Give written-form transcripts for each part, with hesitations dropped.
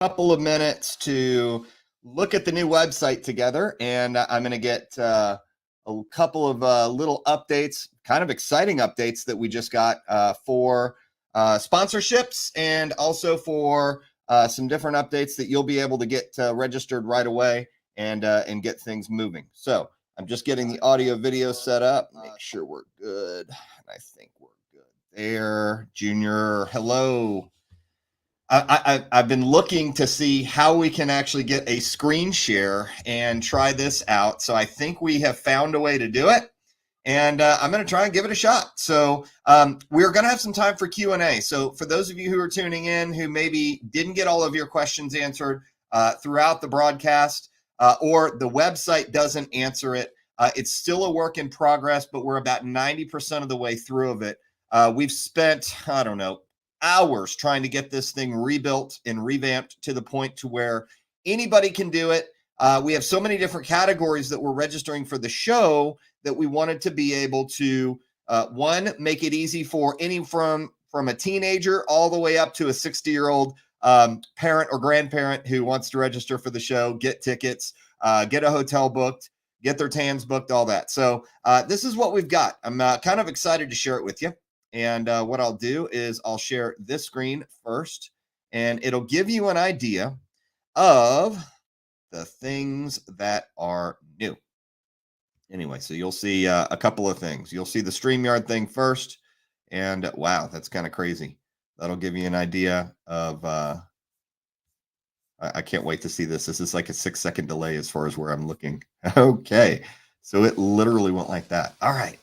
Couple of minutes to look at the new website together, and I'm going to get a couple of little updates, kind of exciting updates that we just got for sponsorships, and also for some different updates that you'll be able to get registered right away and get things moving. So I'm just getting the audio video set up, make sure we're good. And I think we're good there. Junior, hello. I've been looking to see how we can actually get a screen share and try this out. So I think we have found a way to do it, and I'm going to try and give it a shot. So we're going to have some time for Q&A. So for those of you who are tuning in who maybe didn't get all of your questions answered throughout the broadcast, or the website doesn't answer it, it's still a work in progress, but we're about 90% of the way through of it. We've spent, I don't know, hours trying to get this thing rebuilt and revamped to the point to where anybody can do it. We have so many different categories that we're registering for the show that we wanted to be able to, one, make it easy for any from a teenager all the way up to a 60-year-old parent or grandparent who wants to register for the show, get tickets, get a hotel booked, get their TANs booked, all that. So this is what we've got. I'm kind of excited to share it with you. And what I'll do is I'll share this screen first, and it'll give you an idea of the things that are new. Anyway, so you'll see a couple of things. You'll see the StreamYard thing first, and wow, that's kind of crazy. That'll give you an idea of, I can't wait to see this. This is like a 6-second delay as far as where I'm looking. Okay, so it literally went like that. All right.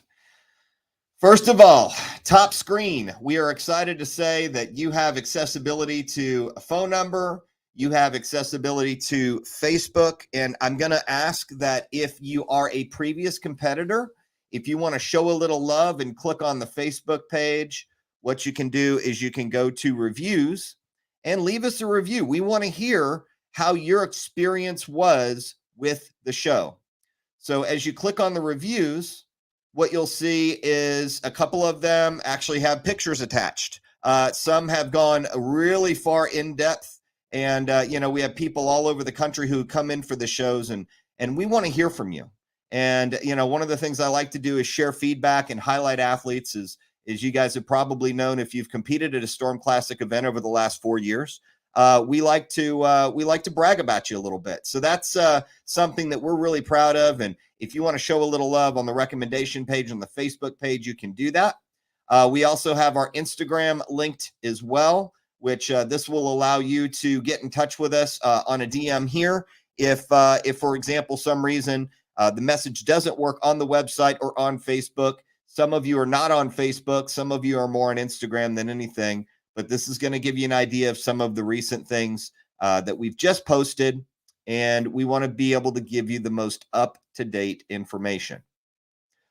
First of all, top screen, we are excited to say that you have accessibility to a phone number, you have accessibility to Facebook, and I'm going to ask that if you are a previous competitor, if you want to show a little love and click on the Facebook page, what you can do is you can go to reviews and leave us a review. We want to hear how your experience was with the show. So as you click on the reviews, what you'll see is a couple of them actually have pictures attached. Some have gone really far in depth, and we have people all over the country who come in for the shows, and we want to hear from you. And one of the things I like to do is share feedback and highlight athletes. As you guys have probably known, if you've competed at a Storm Classic event over the last 4 years, we like to brag about you a little bit. So that's something that we're really proud of. And if you want to show a little love on the recommendation page on the Facebook page, you can do that. We also have our Instagram linked as well, which this will allow you to get in touch with us on a DM here. If for example, some reason the message doesn't work on the website or on Facebook, some of you are not on Facebook, some of you are more on Instagram than anything. But this is going to give you an idea of some of the recent things that we've just posted, and we want to be able to give you the most up-to-date information.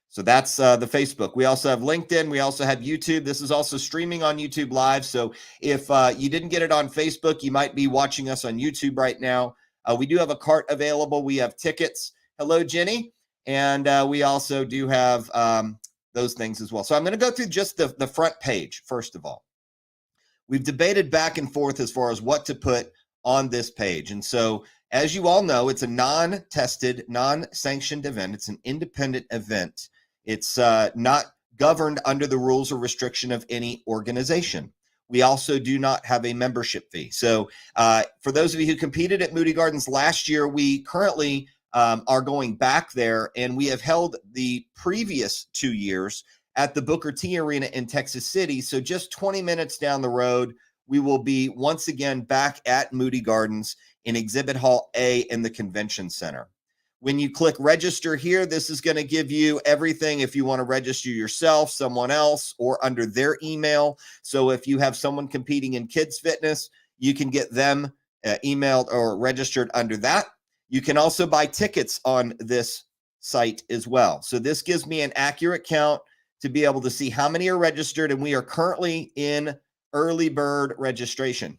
So that's the Facebook. We also have LinkedIn. We also have YouTube. This is also streaming on YouTube Live. So if you didn't get it on Facebook, you might be watching us on YouTube right now. We do have a cart available. We have tickets. Hello, Jenny. And we also do have those things as well. So I'm going to go through just the front page, first of all. We've debated back and forth as far as what to put on this page. And so, as you all know, it's a non-tested, non-sanctioned event. It's an independent event. It's not governed under the rules or restriction of any organization. We also do not have a membership fee. So for those of you who competed at Moody Gardens last year, we currently are going back there, and we have held the previous 2 years at the Booker T Arena in Texas City. So just 20 minutes down the road, we will be once again back at Moody Gardens in Exhibit Hall A in the Convention Center. When you click register here, this is going to give you everything if you want to register yourself, someone else, or under their email. So if you have someone competing in kids fitness, you can get them emailed or registered under that. You can also buy tickets on this site as well. So this gives me an accurate count to be able to see how many are registered, and we are currently in early bird registration.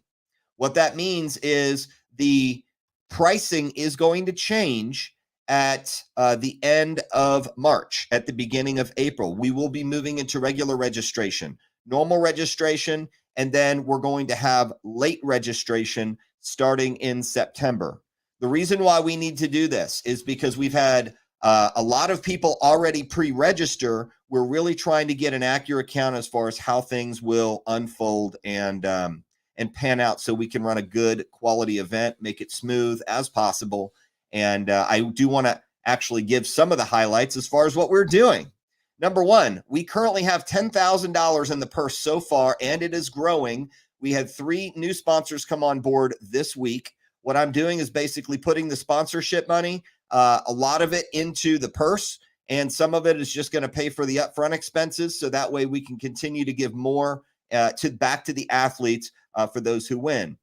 What that means is the pricing is going to change at the end of March, at the beginning of April. We will be moving into regular registration, normal registration, and then we're going to have late registration starting in September. The reason why we need to do this is because we've had a lot of people already pre-register. We're really trying to get an accurate count as far as how things will unfold and pan out, so we can run a good quality event, make it smooth as possible. And I do want to actually give some of the highlights as far as what we're doing. Number one, we currently have $10,000 in the purse so far, and it is growing. We had 3 new sponsors come on board this week. What I'm doing is basically putting the sponsorship money, a lot of it into the purse, and some of it is just going to pay for the upfront expenses. So that way we can continue to give more back to the athletes for those who win.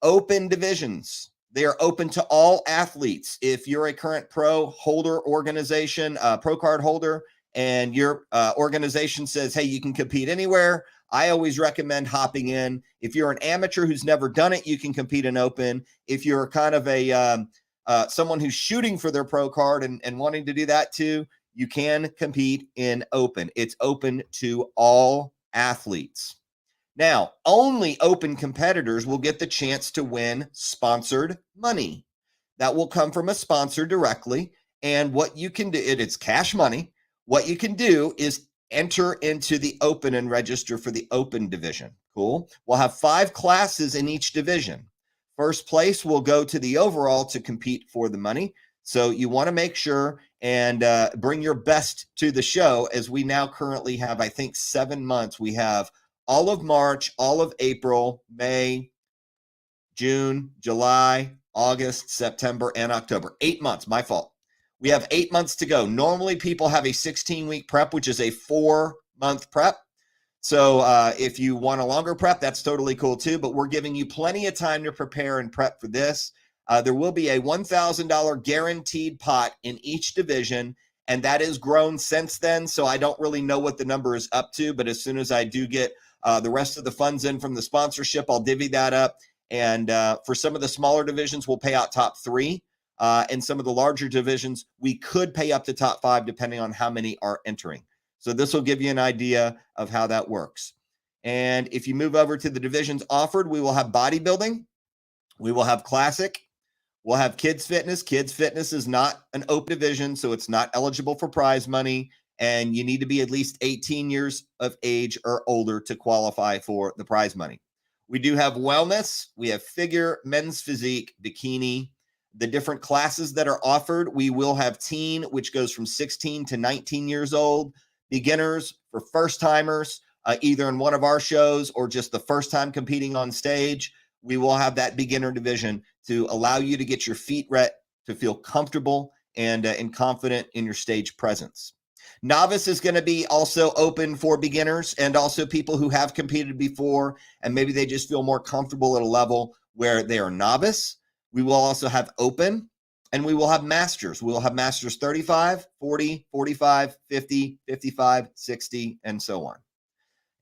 Open divisions. They are open to all athletes. If you're a current pro holder organization, pro card holder, and your organization says, hey, you can compete anywhere, I always recommend hopping in. If you're an amateur who's never done it, you can compete in open. If you're kind of a someone who's shooting for their pro card and wanting to do that too, you can compete in open. It's open to all athletes. Now, only open competitors will get the chance to win sponsored money. That will come from a sponsor directly. And what you can do, it's cash money. What you can do is enter into the open and register for the open division. Cool. We'll have 5 classes in each division. First place will go to the overall to compete for the money. So you want to make sure and bring your best to the show, as we now currently have, I think, 7 months. We have all of March, all of April, May, June, July, August, September, and October. 8 months, my fault. We have 8 months to go. Normally, people have a 16-week prep, which is a 4-month prep. So if you want a longer prep, that's totally cool too. But we're giving you plenty of time to prepare and prep for this. There will be a $1,000 guaranteed pot in each division, and that has grown since then. So I don't really know what the number is up to, but as soon as I do get the rest of the funds in from the sponsorship, I'll divvy that up. And for some of the smaller divisions, we'll pay out top 3. And some of the larger divisions, we could pay up to top 5, depending on how many are entering. So this will give you an idea of how that works. And if you move over to the divisions offered, we will have bodybuilding. We will have classic. We'll have kids fitness. Kids fitness is not an open division, so it's not eligible for prize money. And you need to be at least 18 years of age or older to qualify for the prize money. We do have wellness. We have figure, men's physique, bikini. The different classes that are offered, we will have teen, which goes from 16 to 19 years old. Beginners for first timers, either in one of our shows or just the first time competing on stage. We will have that beginner division to allow you to get your feet wet, to feel comfortable and confident in your stage presence. Novice is going to be also open for beginners and also people who have competed before, and maybe they just feel more comfortable at a level where they are novice. We will also have open, and we will have masters. We will have masters 35, 40, 45, 50, 55, 60, and so on.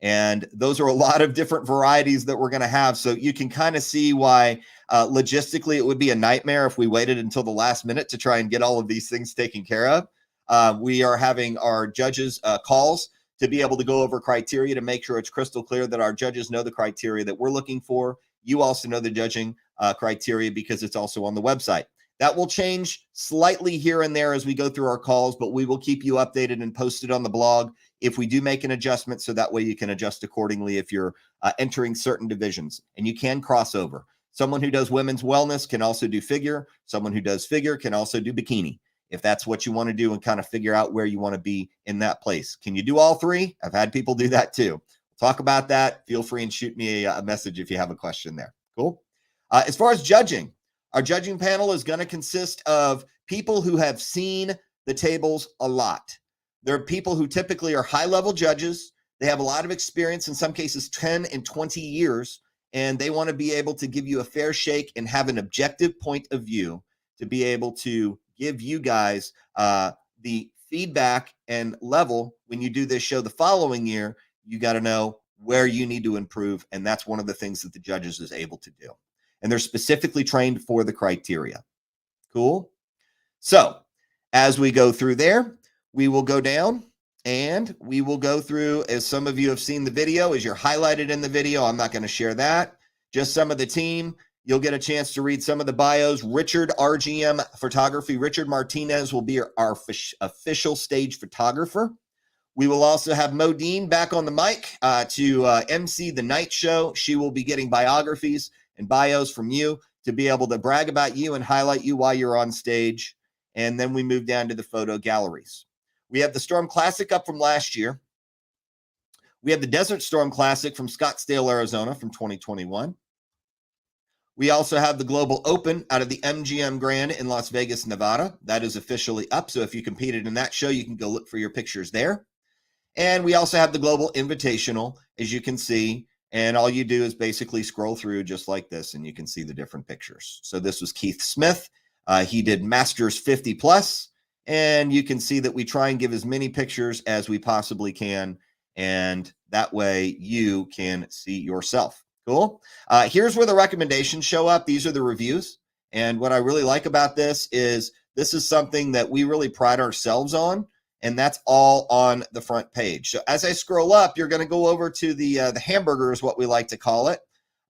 And those are a lot of different varieties that we're going to have. So you can kind of see why logistically it would be a nightmare if we waited until the last minute to try and get all of these things taken care of. We are having our judges calls to be able to go over criteria to make sure it's crystal clear that our judges know the criteria that we're looking for. You also know the judging criteria because it's also on the website. That will change slightly here and there as we go through our calls, but we will keep you updated and posted on the blog if we do make an adjustment, so that way you can adjust accordingly if you're entering certain divisions. And you can cross over. Someone who does women's wellness can also do figure. Someone who does figure can also do bikini, if that's what you want to do and kind of figure out where you want to be in that place. Can you do all 3? I've had people do that too. We'll talk about that. Feel free and shoot me a message if you have a question there. Cool. As far as judging, our judging panel is going to consist of people who have seen the tables a lot. There are people who typically are high-level judges. They have a lot of experience, in some cases 10 and 20 years, and they want to be able to give you a fair shake and have an objective point of view to be able to give you guys the feedback and level. When you do this show the following year, you got to know where you need to improve, and that's one of the things that the judges is able to do. And they're specifically trained for the criteria. Cool. So as we go through there, we will go down and we will go through, as some of you have seen the video, as you're highlighted in the video. I'm not going to share that. Just some of the team. You'll get a chance to read some of the bios. Richard, RGM Photography. Richard Martinez will be our official stage photographer. We will also have Modine back on the mic to MC the night show. She will be getting biographies and bios from you to be able to brag about you and highlight you while you're on stage. And then we move down to the photo galleries. We have the Storm Classic up from last year. We have the Desert Storm Classic from Scottsdale, Arizona from 2021. We also have the Global Open out of the MGM Grand in Las Vegas, Nevada. That is officially up. So if you competed in that show, you can go look for your pictures there. And we also have the Global Invitational, as you can see. And all you do is basically scroll through just like this, and you can see the different pictures. So this was Keith Smith. He did Masters 50 plus. And you can see that we try and give as many pictures as we possibly can. And that way you can see yourself. Cool. Here's where the recommendations show up. These are the reviews. And what I really like about this is something that we really pride ourselves on. And that's all on the front page. So as I scroll up, you're going to go over to the hamburger is what we like to call it.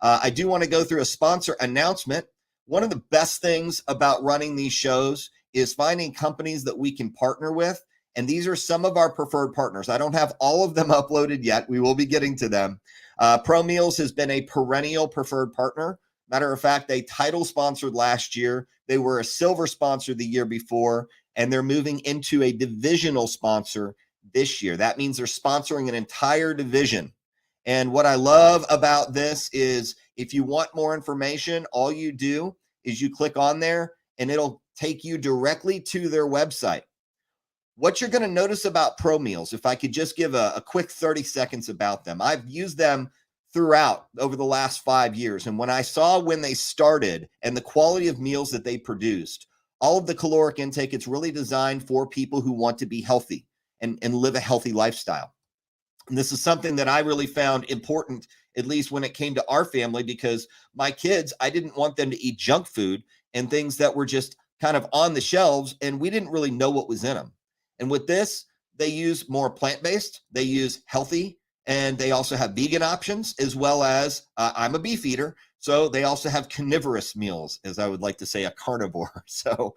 I do want to go through a sponsor announcement. One of the best things about running these shows is finding companies that we can partner with. And these are some of our preferred partners. I don't have all of them uploaded yet. We will be getting to them. Pro Meals has been a perennial preferred partner. Matter of fact, they title sponsored last year. They were a silver sponsor the year before, and they're moving into a divisional sponsor this year. That means they're sponsoring an entire division. And what I love about this is if you want more information, all you do is you click on there and it'll take you directly to their website. What you're going to notice about Pro Meals, if I could just give a quick 30 seconds about them. I've used them throughout over the last 5 years. And when I saw when they started and the quality of meals that they produced, all of the caloric intake, it's really designed for people who want to be healthy and live a healthy lifestyle. And this is something that I really found important, at least when it came to our family, because my kids, I didn't want them to eat junk food and things that were just kind of on the shelves, and we didn't really know what was in them. And with this, they use more plant-based, they use healthy, and they also have vegan options, as well as I'm a beef eater. So they also have carnivorous meals, as I would like to say, a carnivore. So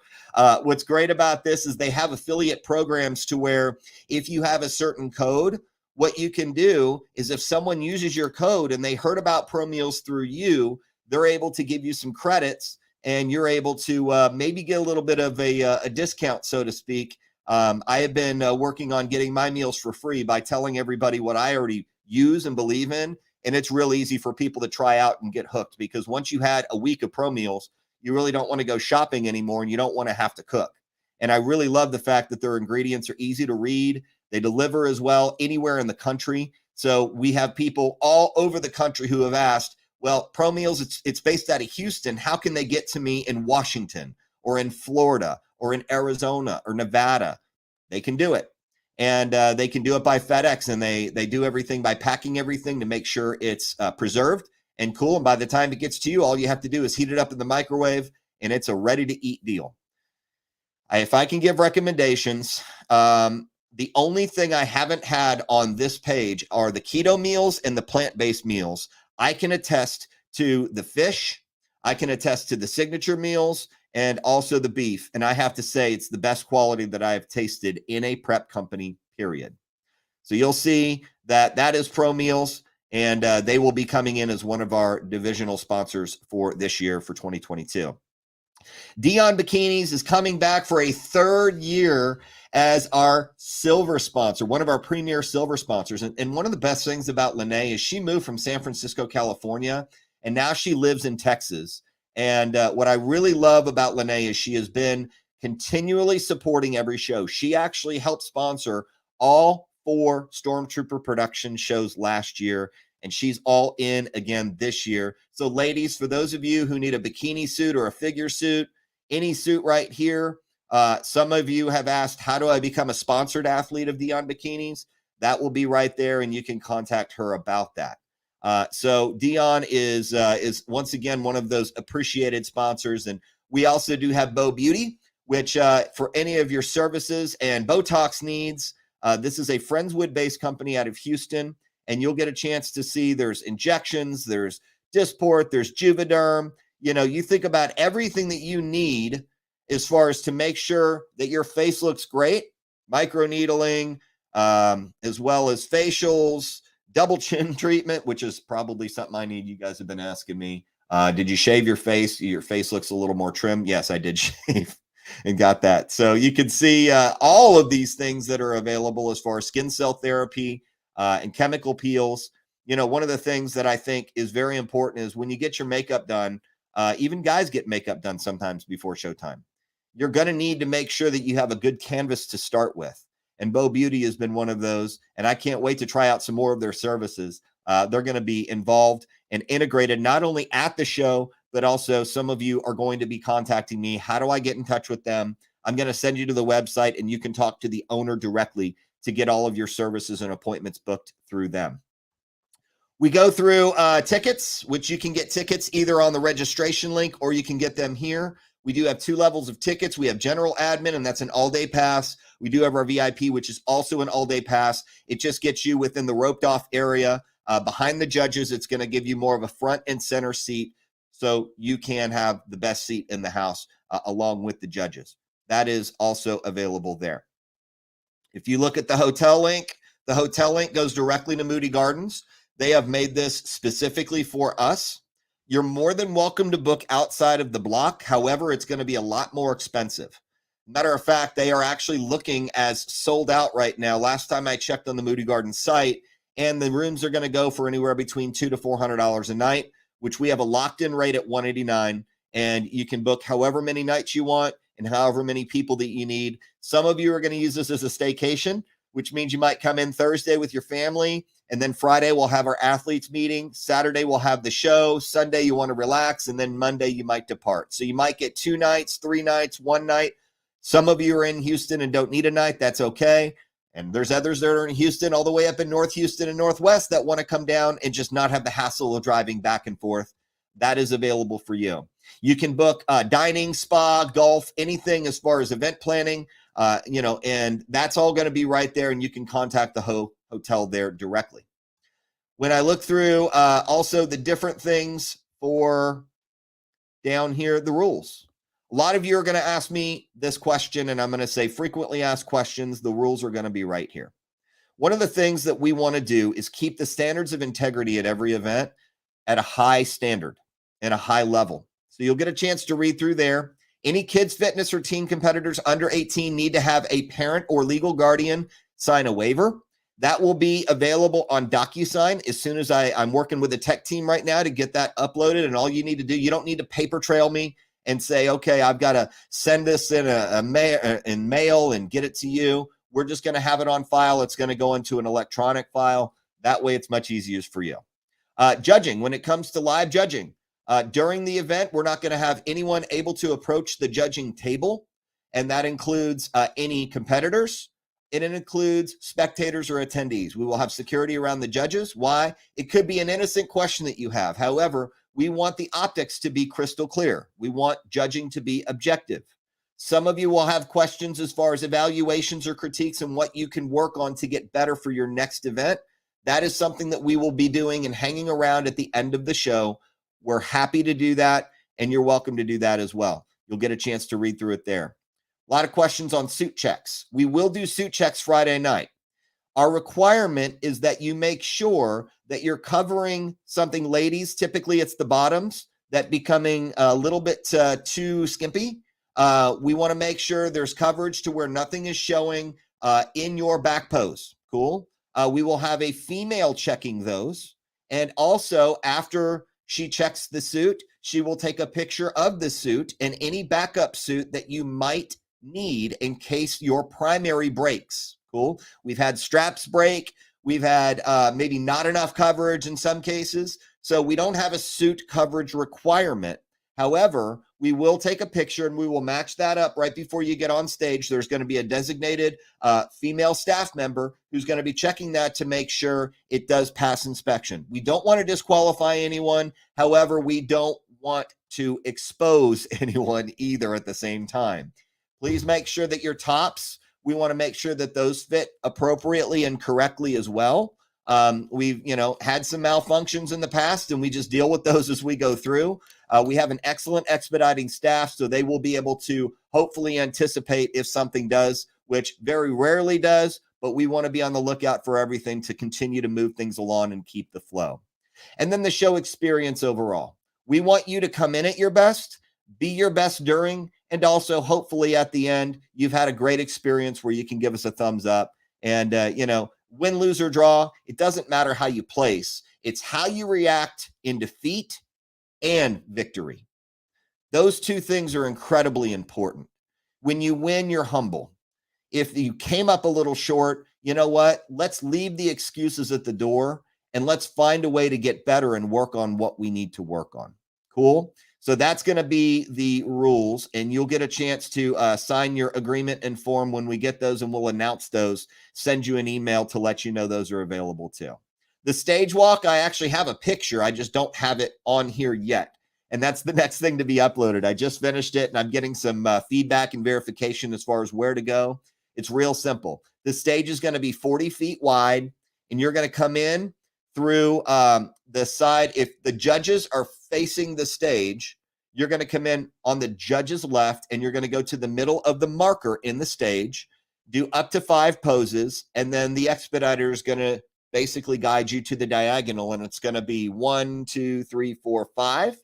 what's great about this is they have affiliate programs to where if you have a certain code, what you can do is if someone uses your code and they heard about Pro Meals through you, they're able to give you some credits and you're able to maybe get a little bit of a discount, so to speak. I have been working on getting my meals for free by telling everybody what I already use and believe in. And it's real easy for people to try out and get hooked, because once you had a week of Pro Meals, you really don't want to go shopping anymore and you don't want to have to cook. And I really love the fact that their ingredients are easy to read. They deliver as well anywhere in the country. So we have people all over the country who have asked, well, Pro Meals, it's based out of Houston. How can they get to me in Washington or in Florida or in Arizona or Nevada? They can do it. And they can do it by FedEx, and they do everything by packing everything to make sure it's preserved and cool. And by the time it gets to you, all you have to do is heat it up in the microwave, and it's a ready-to-eat deal. If I can give recommendations, the only thing I haven't had on this page are the keto meals and the plant-based meals. I can attest to the fish. I can attest to the signature meals and also the beef. And I have to say it's the best quality that I've tasted in a prep company, period. So you'll see that is Pro Meals, and they will be coming in as one of our divisional sponsors for this year, for 2022. Dion Bikinis is coming back for a third year as our silver sponsor, one of our premier silver sponsors. And one of the best things about Lene is she moved from San Francisco, California, and now she lives in Texas. And what I really love about Lene is she has been continually supporting every show. She actually helped sponsor all 4 Stormtrooper production shows last year, and she's all in again this year. So ladies, for those of you who need a bikini suit or a figure suit, any suit right here, some of you have asked, how do I become a sponsored athlete of Dion Bikinis? That will be right there, and you can contact her about that. So Dion is once again one of those appreciated sponsors. And we also do have Bow Beauty, which for any of your services and Botox needs, this is a Friendswood-based company out of Houston, and you'll get a chance to see there's injections, there's Dysport, there's Juvederm. You think about everything that you need as far as to make sure that your face looks great, microneedling, as well as facials, double chin treatment, which is probably something I need. You guys have been asking me, did you shave your face? Your face looks a little more trim. Yes, I did shave and got that. So you can see all of these things that are available as far as skin cell therapy and chemical peels. One of the things that I think is very important is when you get your makeup done, even guys get makeup done sometimes before showtime. You're going to need to make sure that you have a good canvas to start with. And Bo Beauty has been one of those. And I can't wait to try out some more of their services. They're going to be involved and integrated not only at the show, but also some of you are going to be contacting me. How do I get in touch with them? I'm going to send you to the website and you can talk to the owner directly to get all of your services and appointments booked through them. We go through tickets, which you can get tickets either on the registration link or you can get them here. We do have 2 levels of tickets. We have general admin, and that's an all-day pass. We do have our VIP, which is also an all-day pass. It just gets you within the roped-off area. Behind the judges, it's going to give you more of a front and center seat so you can have the best seat in the house along with the judges. That is also available there. If you look at the hotel link goes directly to Moody Gardens. They have made this specifically for us. You're more than welcome to book outside of the block. However, it's going to be a lot more expensive. Matter of fact, they are actually looking as sold out right now. Last time I checked on the Moody Gardens site, and the rooms are going to go for anywhere between $200 to $400 a night, which we have a locked-in rate at $189, and you can book however many nights you want and however many people that you need. Some of you are going to use this as a staycation, which means you might come in Thursday with your family, and then Friday we'll have our athletes meeting. Saturday we'll have the show. Sunday you want to relax, and then Monday you might depart. So you might get 2 nights, 3 nights, 1 night. Some of you are in Houston and don't need a night. That's okay. And there's others that are in Houston all the way up in North Houston and Northwest that want to come down and just not have the hassle of driving back and forth. That is available for you. You can book dining, spa, golf, anything as far as event planning, and that's all going to be right there. And you can contact the hotel there directly. When I look through also the different things for down here, the rules. A lot of you are going to ask me this question, and I'm going to say frequently asked questions. The rules are going to be right here. One of the things that we want to do is keep the standards of integrity at every event at a high standard and a high level. So you'll get a chance to read through there. Any kids, fitness, or teen competitors under 18 need to have a parent or legal guardian sign a waiver. That will be available on DocuSign as soon as I'm working with the tech team right now to get that uploaded. And all you need to do, you don't need to paper trail me and say, okay, I've got to send this in in mail and get it to you. We're just going to have it on file. It's going to go into an electronic file. That way it's much easier for you. Judging, when it comes to live judging, during the event, we're not going to have anyone able to approach the judging table. And that includes any competitors. And it includes spectators or attendees. We will have security around the judges. Why? It could be an innocent question that you have. However, we want the optics to be crystal clear. We want judging to be objective. Some of you will have questions as far as evaluations or critiques and what you can work on to get better for your next event. That is something that we will be doing and hanging around at the end of the show. We're happy to do that, and you're welcome to do that as well. You'll get a chance to read through it there. A lot of questions on suit checks. We will do suit checks Friday night. Our requirement is that you make sure that you're covering something, ladies, typically it's the bottoms, that becoming a little bit too skimpy. We want to make sure there's coverage to where nothing is showing in your back pose. Cool. We will have a female checking those. And also after she checks the suit, she will take a picture of the suit and any backup suit that you might need in case your primary breaks. Cool. We've had straps break. We've had maybe not enough coverage in some cases. So we don't have a suit coverage requirement. However, we will take a picture and we will match that up right before you get on stage. There's going to be a designated female staff member who's going to be checking that to make sure it does pass inspection. We don't want to disqualify anyone. However, we don't want to expose anyone either at the same time. Please make sure that your tops, we want to make sure that those fit appropriately and correctly as well. We've, had some malfunctions in the past and we just deal with those as we go through. We have an excellent expediting staff, so they will be able to hopefully anticipate if something does, which very rarely does, but we want to be on the lookout for everything to continue to move things along and keep the flow. And then the show experience overall. We want you to come in at your best, be your best during, and also hopefully at the end, you've had a great experience where you can give us a thumbs up. And, win, lose, or draw, it doesn't matter how you place. It's how you react in defeat and victory. Those two things are incredibly important. When you win, you're humble. If you came up a little short, you know what? Let's leave the excuses at the door and let's find a way to get better and work on what we need to work on. Cool? So that's going to be the rules, and you'll get a chance to sign your agreement and form when we get those, and we'll announce those, send you an email to let you know those are available too. The stage walk, I actually have a picture. I just don't have it on here yet. And that's the next thing to be uploaded. I just finished it, and I'm getting some feedback and verification as far as where to go. It's real simple. The stage is going to be 40 feet wide, and you're going to come in through the side. If the judges are facing the stage, you're going to come in on the judge's left, and you're going to go to the middle of the marker in the stage, do up to 5 poses, and then the expediter is going to basically guide you to the diagonal, and it's going to be 1, 2, 3, 4, 5,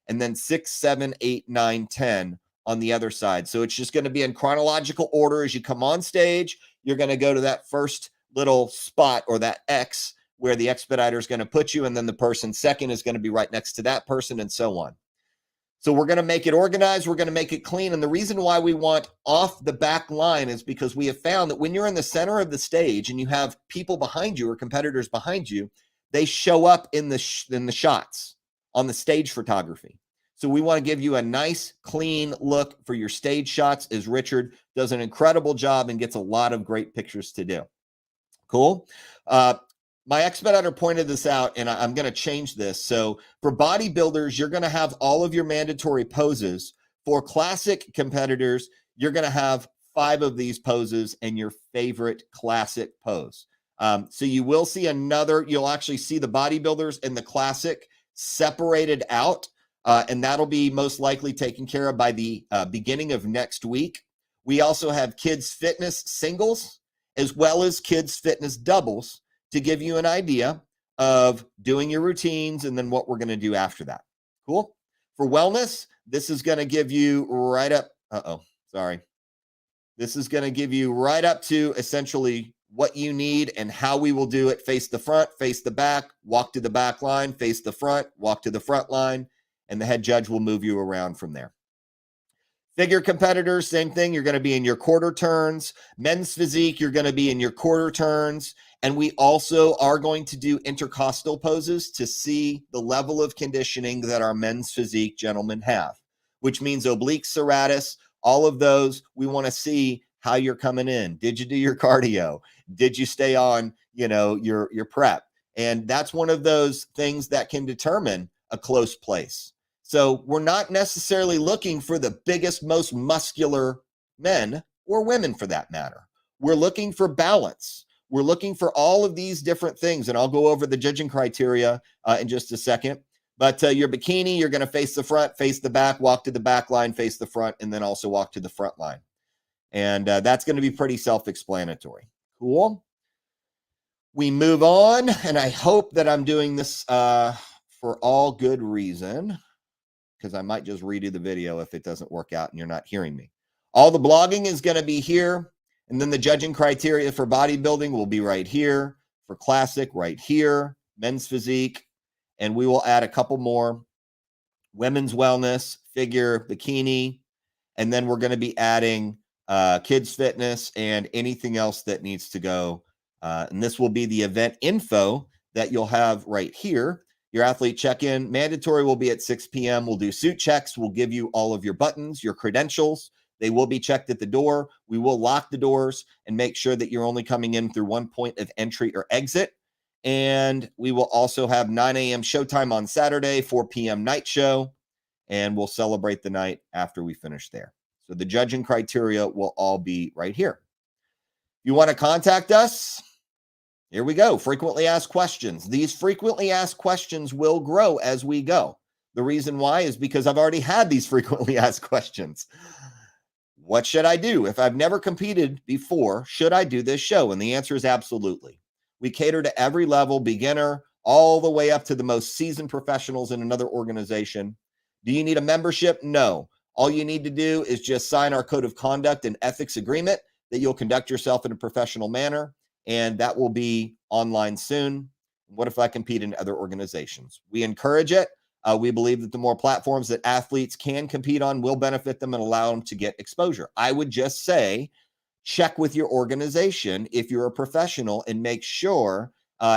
and then 6, 7, 8, 9, 10 on the other side. So it's just going to be in chronological order. As you come on stage, you're going to go to that first little spot or that X where the expediter is going to put you, and then the person second is going to be right next to that person, and so on. So we're going to make it organized. We're going to make it clean. And the reason why we want off the back line is because we have found that when you're in the center of the stage and you have people behind you or competitors behind you, they show up in the shots on the stage photography. So we want to give you a nice, clean look for your stage shots, as Richard does an incredible job and gets a lot of great pictures to do. Cool. My expediter pointed this out, and I'm going to change this. So for bodybuilders, you're going to have all of your mandatory poses. For classic competitors, you're going to have 5 of these poses and your favorite classic pose. So you will see you'll actually see the bodybuilders and the classic separated out, and that'll be most likely taken care of by the beginning of next week. We also have kids fitness singles as well as kids fitness doubles to give you an idea of doing your routines and then what we're going to do after that. Cool. For wellness, this is going to give you right up. This is going to give you right up to essentially what you need and how we will do it. Face the front, face the back, walk to the back line, face the front, walk to the front line, and the head judge will move you around from there. Figure competitors, same thing. You're going to be in your quarter turns. Men's physique, you're going to be in your quarter turns. And we also are going to do intercostal poses to see the level of conditioning that our men's physique gentlemen have, which means oblique serratus, all of those. We want to see how you're coming in. Did you do your cardio? Did you stay on, your prep? And that's one of those things that can determine a close place. So we're not necessarily looking for the biggest, most muscular men or women for that matter. We're looking for balance. We're looking for all of these different things, and I'll go over the judging criteria in just a second. But your bikini, you're going to face the front, face the back, walk to the back line, face the front, and then also walk to the front line. And that's going to be pretty self-explanatory. Cool. We move on, and I hope that I'm doing this for all good reason, because I might just redo the video if it doesn't work out and you're not hearing me. All the blogging is going to be here. And then the judging criteria for bodybuilding will be right here. For classic, right here. Men's physique. And we will add a couple more. Women's wellness, figure, bikini. And then we're going to be adding kids fitness and anything else that needs to go. And this will be the event info that you'll have right here. Your athlete check-in mandatory will be at 6 p.m. We'll do suit checks. We'll give you all of your buttons, your credentials. They will be checked at the door. We will lock the doors and make sure that you're only coming in through one point of entry or exit. And we will also have 9 a.m. showtime on Saturday, 4 p.m. night show, and we'll celebrate the night after we finish there. So the judging criteria will all be right here. If you want to contact us, here we go. Frequently asked questions. These frequently asked questions will grow as we go. The reason why is because I've already had these frequently asked questions. What should I do? If I've never competed before, should I do this show? And the answer is absolutely. We cater to every level, beginner, all the way up to the most seasoned professionals in another organization. Do you need a membership? No. All you need to do is just sign our code of conduct and ethics agreement that you'll conduct yourself in a professional manner, and that will be online soon. What if I compete in other organizations? We encourage it. We believe that the more platforms that athletes can compete on will benefit them and allow them to get exposure. I would just say, check with your organization if you're a professional and make sure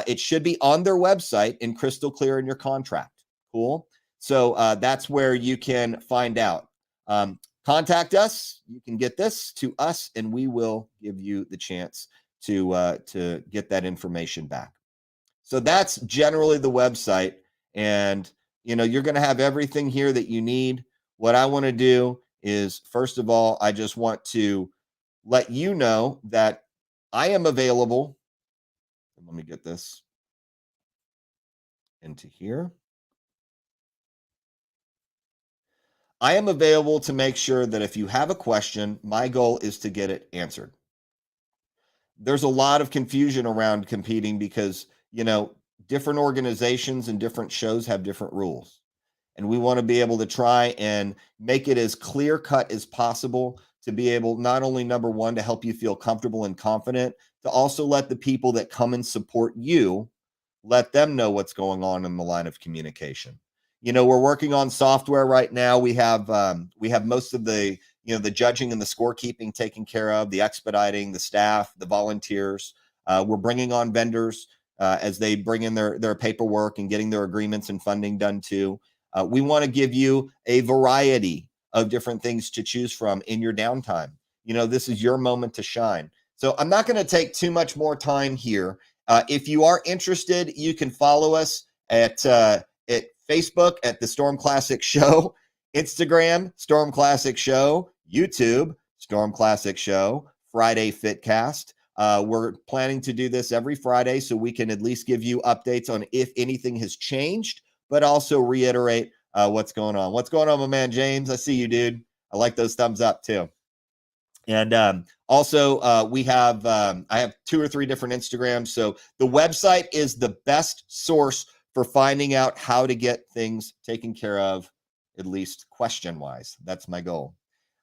it should be on their website and crystal clear in your contract. Cool. So that's where you can find out. Contact us. You can get this to us, and we will give you the chance to get that information back. So that's generally the website, and you're going to have everything here that you need. What I want to do is, first of all, I just want to let you know that I am available. Let me get this into here. I am available to make sure that if you have a question, my goal is to get it answered. There's a lot of confusion around competing because, different organizations and different shows have different rules. And we want to be able to try and make it as clear cut as possible to be able, not only number one, to help you feel comfortable and confident, to also let the people that come and support you, let them know what's going on in the line of communication. We're working on software right now. We have most of the, the judging and the scorekeeping taken care of, the expediting, the staff, the volunteers. We're bringing on vendors as they bring in their paperwork and getting their agreements and funding done too. We want to give you a variety of different things to choose from in your downtime. This is your moment to shine. So I'm not going to take too much more time here. If you are interested, you can follow us at Facebook at the Storm Classic Show, Instagram, Storm Classic Show, YouTube, Storm Classic Show, Friday Fitcast. We're planning to do this every Friday so we can at least give you updates on if anything has changed, but also reiterate what's going on. What's going on, my man, James? I see you, dude. I like those thumbs up too. And also we have, I have 2 or 3 different Instagrams. So the website is the best source for finding out how to get things taken care of, at least question-wise. That's my goal.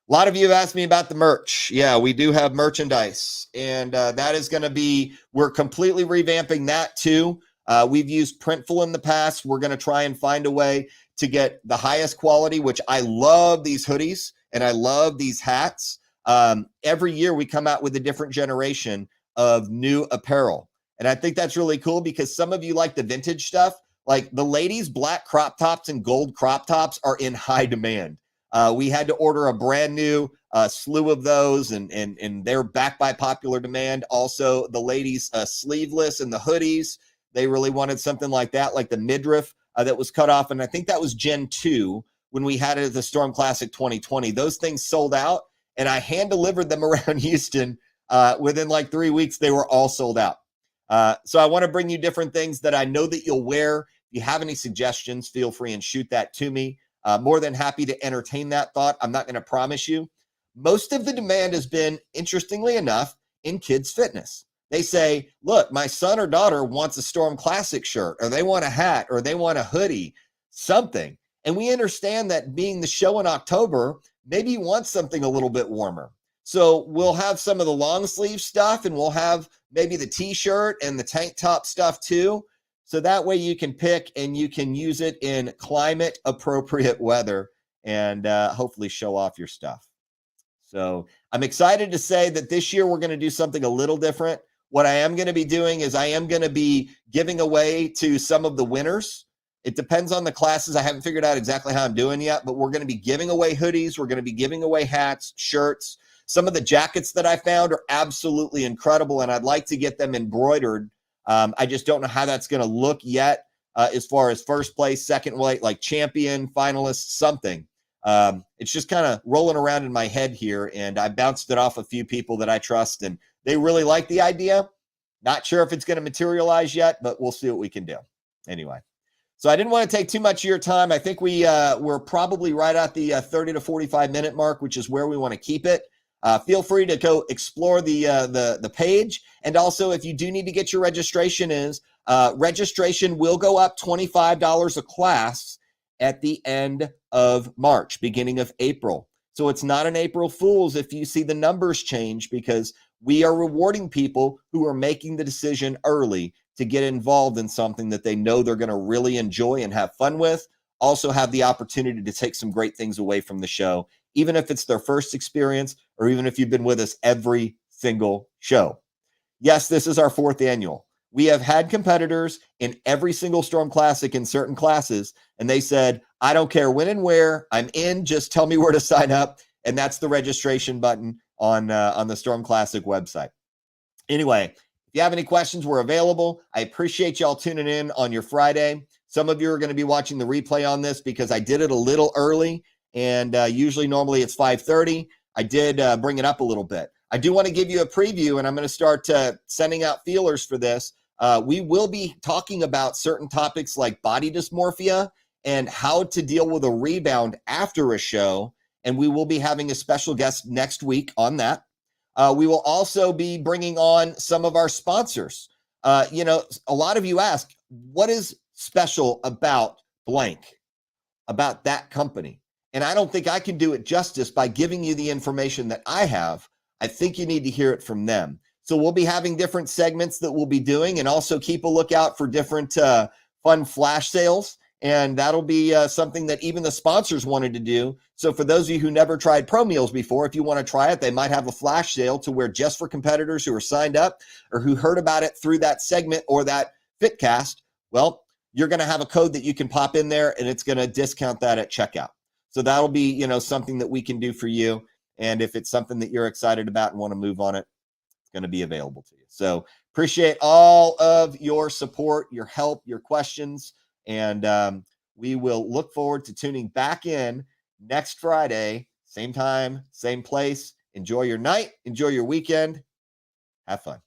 A lot of you have asked me about the merch. Yeah, we do have merchandise, and that is going to be, we're completely revamping that too. We've used Printful in the past. We're going to try and find a way to get the highest quality, which I love these hoodies and I love these hats. Every year we come out with a different generation of new apparel. And I think that's really cool because some of you like the vintage stuff. Like the ladies' black crop tops and gold crop tops are in high demand. We had to order a brand new slew of those, and they're back by popular demand. Also, the ladies' sleeveless and the hoodies, they really wanted something like that, like the midriff that was cut off. And I think that was Gen 2 when we had it at the Storm Classic 2020. Those things sold out, and I hand-delivered them around Houston. Within like 3 weeks, they were all sold out. So I want to bring you different things that I know that you'll wear. If you have any suggestions, feel free and shoot that to me. More than happy to entertain that thought. I'm not going to promise you. Most of the demand has been, interestingly enough, in kids' fitness. They say, look, my son or daughter wants a Storm Classic shirt, or they want a hat, or they want a hoodie, something. And we understand that being the show in October, maybe you want something a little bit warmer. So we'll have some of the long sleeve stuff, and we'll have maybe the t-shirt and the tank top stuff too. So that way you can pick and you can use it in climate appropriate weather and hopefully show off your stuff. So I'm excited to say that this year we're going to do something a little different. What I am going to be doing is I am going to be giving away to some of the winners. It depends on the classes. I haven't figured out exactly how I'm doing yet, but we're going to be giving away hoodies. We're going to be giving away hats, shirts. Some of the jackets that I found are absolutely incredible, and I'd like to get them embroidered. I just don't know how that's going to look yet as far as first place, second place, like champion, finalist, something. It's just kind of rolling around in my head here, and I bounced it off a few people that I trust, and they really like the idea. Not sure if it's going to materialize yet, but we'll see what we can do. Anyway, So I didn't want to take too much of your time. I think we're probably right at the 30 to 45 minute mark, which is where we want to keep it. Feel free to go explore the page. And also, if you do need to get your registration registration will go up $25 a class at the end of March, beginning of April. So it's not an April Fool's if you see the numbers change, because we are rewarding people who are making the decision early to get involved in something that they know they're going to really enjoy and have fun with. Also have the opportunity to take some great things away from the show, even if it's their first experience or even if you've been with us every single show. Yes, this is our 4th annual. We have had competitors in every single Storm Classic in certain classes, and they said, I don't care when and where, I'm in, just tell me where to sign up. And that's the registration button on the Storm Classic website. Anyway, if you have any questions, we're available. I appreciate y'all tuning in on your Friday. Some of you are going to be watching the replay on this because I did it a little early, and normally it's 5:30. I did bring it up a little bit. I do want to give you a preview, and I'm going to start sending out feelers for this. We will be talking about certain topics like body dysmorphia and how to deal with a rebound after a show, and we will be having a special guest next week on that. We will also be bringing on some of our sponsors. A lot of you ask, what is special about blank, about that company? And I don't think I can do it justice by giving you the information that I have. I think you need to hear it from them. So we'll be having different segments that we'll be doing, and also keep a lookout for different fun flash sales. And that'll be something that even the sponsors wanted to do. So for those of you who never tried Pro Meals before, if you want to try it, they might have a flash sale to where just for competitors who are signed up or who heard about it through that segment or that Fitcast, well, you're going to have a code that you can pop in there, and it's going to discount that at checkout. So that'll be, something that we can do for you. And if it's something that you're excited about and want to move on it, it's going to be available to you. So appreciate all of your support, your help, your questions. And we will look forward to tuning back in next Friday, same time, same place. Enjoy your night. Enjoy your weekend. Have fun.